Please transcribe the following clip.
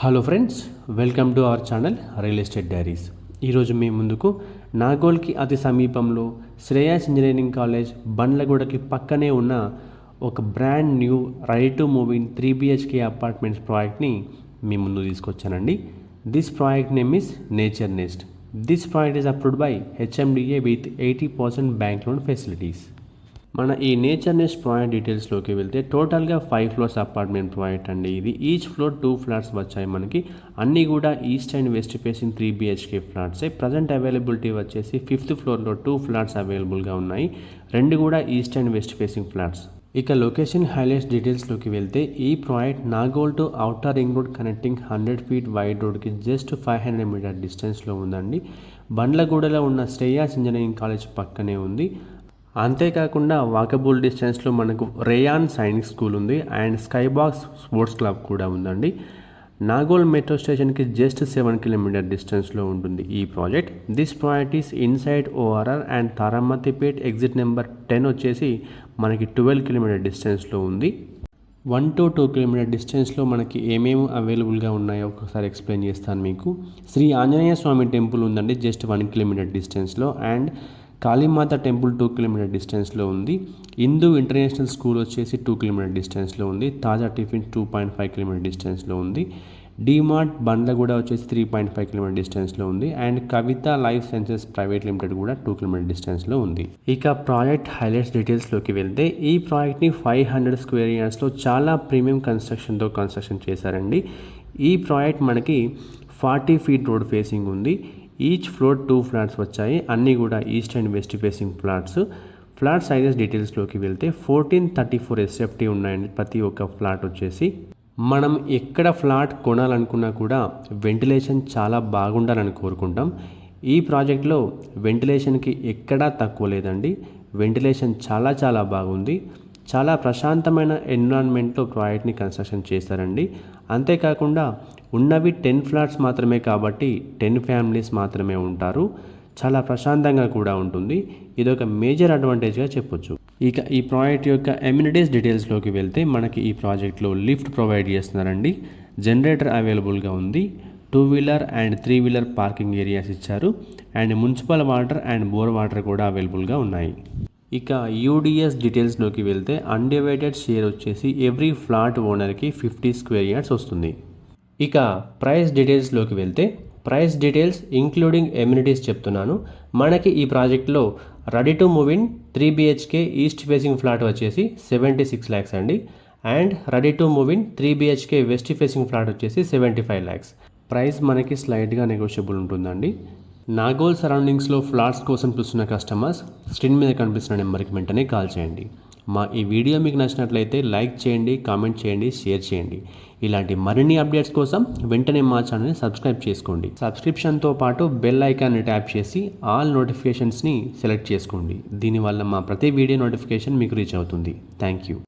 Hello friends, welcome to our channel real estate diaries. ఈరోజు మీ ముందుకు నాగోల్కి అతి సమీపంలో శ్రేయాస్ ఇంజనీరింగ్ కాలేజ్ బండ్లగూడకి పక్కనే ఉన్న ఒక brand new ready to move in 3 BHK apartments ప్రాజెక్ట్ని మీ ముందు తీసుకొచ్చానండి. This project name is Nature Nest. This project is approved by HMDA with 80% bank loan facilities. మన ఈ నేచర్ నెస్ట్ ప్రాజెక్ట్ డీటెయిల్స్లోకి వెళ్తే టోటల్గా 5 ఫ్లోర్స్ అపార్ట్మెంట్ ప్రాజెక్ట్ అండి. ఇది ఈచ్ ఫ్లోర్ 2 ఫ్లాట్స్ వచ్చాయి మనకి. అన్నీ కూడా east and west facing 3 BHK ఫ్లాట్సే. ప్రజెంట్ అవైలబిలిటీ వచ్చేసి 5th ఫ్లోర్లో 2 ఫ్లాట్స్ అవైలబుల్గా ఉన్నాయి. 2 కూడా east and west facing flats. ఇక లొకేషన్ హైలైట్స్ డీటెయిల్స్లోకి వెళ్తే ఈ project Nagole to outer ring road connecting 100 feet wide రోడ్కి జస్ట్ 500 మీటర్ డిస్టెన్స్లో ఉందండి. బండ్లగూడలో ఉన్న శ్రేయాస్ ఇంజనీరింగ్ కాలేజ్ పక్కనే ఉంది. అంతేకాకుండా వాకబుల్ డిస్టెన్స్లో మనకు రేయాన్ సైనిక్ స్కూల్ ఉంది అండ్ స్కైబాక్స్ స్పోర్ట్స్ క్లబ్ కూడా ఉందండి. నాగోల్ మెట్రో స్టేషన్కి జస్ట్ 7 కిలోమీటర్ డిస్టెన్స్లో ఉంటుంది ఈ project. This project is inside ORR and Taramatipet exit number 10 వచ్చేసి మనకి 12 కిలోమీటర్ డిస్టెన్స్లో ఉంది. 1 to 2 కిలోమీటర్ డిస్టెన్స్లో మనకి ఏమేమి అవైలబుల్గా ఉన్నాయో ఒకసారి ఎక్స్ప్లెయిన్ చేస్తాను మీకు. శ్రీ ఆంజనేయ స్వామి టెంపుల్ ఉందండి జస్ట్ 1 కిలోమీటర్ డిస్టెన్స్లో. అండ్ కాళీమాత టెంపుల్ 2 కిలోమీటర్ డిస్టెన్స్లో ఉంది. హిందూ ఇంటర్నేషనల్ స్కూల్ వచ్చేసి 2 కిలోమీటర్ డిస్టెన్స్లో ఉంది. తాజా టిఫిన్ 2.5 కిలోమీటర్ డిస్టెన్స్లో ఉంది. డిమార్ట్ బండ్లగూడ వచ్చేసి 3.5 కిలోమీటర్ డిస్టెన్స్లో ఉంది. And Kavitha life sciences private limited కూడా 2 కిలోమీటర్ డిస్టెన్స్లో ఉంది. ఇక ప్రాజెక్ట్ హైలైట్స్ డీటెయిల్స్లోకి వెళ్తే ఈ ప్రాజెక్ట్ని 500 స్క్వేర్ యార్డ్స్లో చాలా ప్రీమియం కన్స్ట్రక్షన్ చేశారండి. ఈ ప్రాజెక్ట్ మనకి 40 feet రోడ్ ఫేసింగ్ ఉంది. ఈచ్ ఫ్లోర్ 2 ఫ్లాట్స్ వచ్చాయి. అన్నీ కూడా east and west facing flats. Flat sizes డీటెయిల్స్లోకి వెళ్తే 1434 SFT ఉన్నాయండి ప్రతి ఒక్క ఫ్లాట్ వచ్చేసి. మనం ఎక్కడ ఫ్లాట్ కొనాలనుకున్నా కూడా వెంటిలేషన్ చాలా బాగుండాలని కోరుకుంటాం. ఈ ప్రాజెక్ట్లో వెంటిలేషన్కి ఎక్కడా తక్కువ లేదండి. వెంటిలేషన్ చాలా బాగుంది. చాలా ప్రశాంతమైన ఎన్విరాన్మెంట్లో ప్రాజెక్ట్ని కన్స్ట్రక్షన్ చేశారండి. అంతేకాకుండా ఉన్నవి 10 ఫ్లాట్స్ మాత్రమే కాబట్టి 10 ఫ్యామిలీస్ మాత్రమే ఉంటారు. చాలా ప్రశాంతంగా కూడా ఉంటుంది. ఇదొక మేజర్ అడ్వాంటేజ్గా చెప్పొచ్చు. ఇక ఈ ప్రాజెక్ట్ యొక్క ఎమ్యూనిటీస్ డీటెయిల్స్లోకి వెళ్తే మనకి ఈ ప్రాజెక్ట్లో లిఫ్ట్ ప్రొవైడ్ చేస్తున్నారండి. జనరేటర్ అవైలబుల్గా ఉంది. 2-wheeler and 3-wheeler parking areas ఇచ్చారు. And municipal water and bore water కూడా అవైలబుల్గా ఉన్నాయి. ఇక UDS డీటెయిల్స్లోకి వెళ్తే అన్డివైడెడ్ షేర్ వచ్చేసి ఎవ్రీ ఫ్లాట్ ఓనర్కి 50 స్క్వేర్ యార్డ్స్ వస్తుంది. ఇక ప్రైస్ డీటెయిల్స్లోకి వెళ్తే ప్రైస్ డీటెయిల్స్ ఇంక్లూడింగ్ ఎమ్యూనిటీస్ చెప్తున్నాను. మనకి ఈ ప్రాజెక్ట్లో ready to move in 3 BHK east facing flat వచ్చేసి 76 lakhs అండి. And ready to move in 3 BHK west facing flat వచ్చేసి 75 lakhs. ప్రైస్ మనకి స్లైట్గా నెగోషియబుల్ ఉంటుందండి. నాగోల్ సరౌండింగ్స్లో ఫ్లాట్స్ కోసం చూస్తున్న కస్టమర్స్ స్క్రీన్ మీద కనిపిస్తున్న నెంబర్కి వెంటనే కాల్ చేయండి. మా ఈ వీడియో మీకు నచ్చినట్లయితే లైక్ చేయండి, కామెంట్ చేయండి, షేర్ చేయండి. ఇలాంటి మరిన్ని అప్డేట్స్ కోసం వెంటనే మా ఛానల్ని సబ్స్క్రైబ్ చేసుకోండి. సబ్స్క్రిప్షన్తో పాటు బెల్ ఐకాన్ని ట్యాప్ చేసి ఆల్ నోటిఫికేషన్స్ని సెలెక్ట్ చేసుకోండి. దీనివల్ల మా ప్రతి వీడియో నోటిఫికేషన్ మీకు రీచ్ అవుతుంది. Thank you.